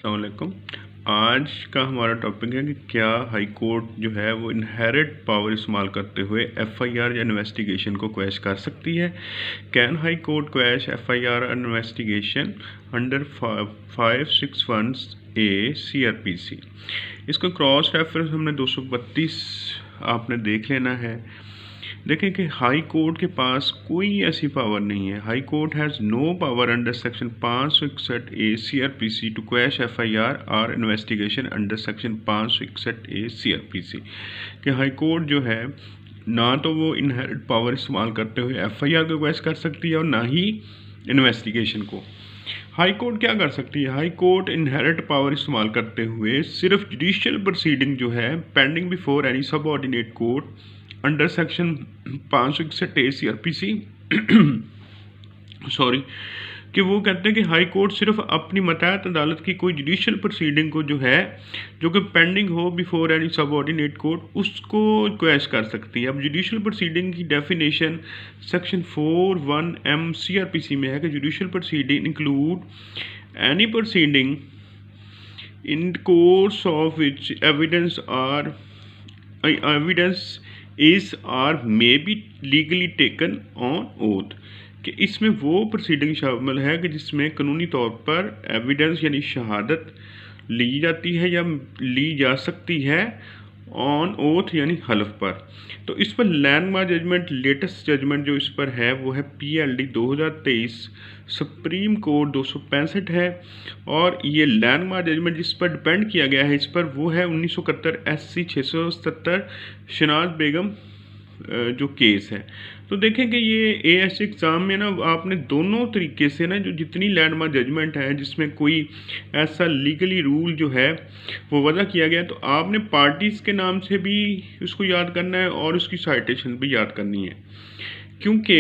अस्सलाम वालेकुम। आज का हमारा टॉपिक है कि क्या हाई कोर्ट जो है वो इनहेरिट पावर इस्तेमाल करते हुए एफआईआर या इन्वेस्टिगेशन को क्वैश कर सकती है। Can high court quash FIR investigation under 561 A CrPC. इसको क्रॉस रेफरेंस हमने 232 आपने देख लेना है। देखें कि हाई कोर्ट के पास कोई ऐसी पावर नहीं है। High court has no power under section 561 A CrPC to quash FIR और investigation under section 561 A CrPC. कि हाई कोर्ट जो है ना तो वो इनहेरिट पावर इस्तेमाल करते हुए एफआईआर को क्वैश कर सकती है और ना ही इन्वेस्टिगेशन को। हाई कोर्ट क्या कर सकती है? हाई कोर्ट इनहेरिट पावर इस्तेमाल करते हुए सिर्फ जुडिशियल प्रोसीडिंग जो है pending before any subordinate court under section 561 A CrPC sorry कि वो कहते हैं कि हाई कोर्ट सिर्फ अपनी मतहत अदालत की कोई जुडिशियल प्रोसीडिंग को जो है जो कि पेंडिंग हो बिफोर एनी सबऑर्डिनेट कोर्ट उसको क्वैश कर सकती है। अब जुडिशियल प्रोसीडिंग की डेफिनेशन सेक्शन 41M सीआरपीसी में है कि judicial proceeding include any proceeding in course of which evidence is or may be legally taken on oath. कि इसमें वो प्रोसीडिंग शामिल है कि जिसमें कानूनी तौर पर एविडेंस यानी शहादत ली जाती है या ली जा सकती है ऑन ओथ यानी हलफ पर। तो इस पर लैंडमार्क जजमेंट लेटेस्ट जजमेंट जो इस पर है वो है PLD 2023 सुप्रीम कोर्ट 265 है। और ये लैंडमार्क जजमेंट जिस पर डिपेंड किया गया है इस पर वो है 1971 SC 677 शनाज बेगम जो केस है। तो देखें कि ये AS एग्ज़ाम में ना आपने दोनों तरीके से ना जो जितनी लैंडमार्क जजमेंट है जिसमें कोई ऐसा लीगली रूल जो है वो वजह किया गया तो आपने पार्टीज़ के नाम से भी उसको याद करना है और उसकी साइटेशन भी याद करनी है। क्योंकि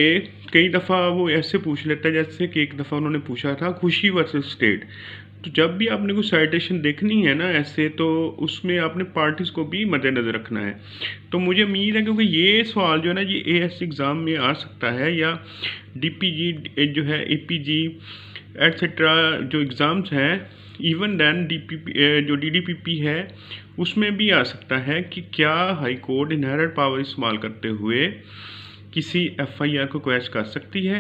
कई दफ़ा वो ऐसे पूछ लेता है जैसे कि एक दफ़ा उन्होंने पूछा था खुशी वर्सेस स्टेट। तो जब भी आपने कोई साइटेशन देखनी है ना ऐसे तो उसमें आपने पार्टीज़ को भी मद्देनज़र रखना है। तो मुझे उम्मीद है क्योंकि ये सवाल जो है ना ये AS एग्ज़ाम में आ सकता है या DPG जो है APG एट्सेट्रा जो एग्ज़ाम्स हैं इवन दैन जो DDPP है उसमें भी आ सकता है कि क्या हाई कोर्ट इनहेरिट पावर इस्तेमाल करते हुए किसी FIR को क्वैश कर सकती है।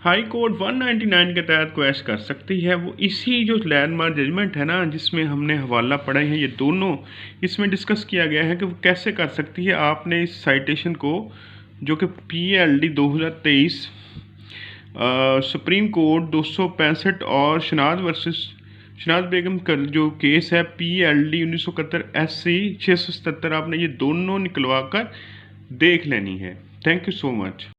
हाई कोर्ट 199 के तहत क्वैश कर सकती है। वो इसी जो लैंडमार्क जजमेंट है ना जिसमें हमने हवाला पढ़े हैं ये दोनों इसमें डिस्कस किया गया है कि वो कैसे कर सकती है। आपने इस साइटेशन को जो कि PLD 2023 सुप्रीम कोर्ट 265 और शनाज बेगम का जो केस है PLD 1971 SC 677 आपने ये दोनों निकलवा कर देख लेनी है। Thank you so much.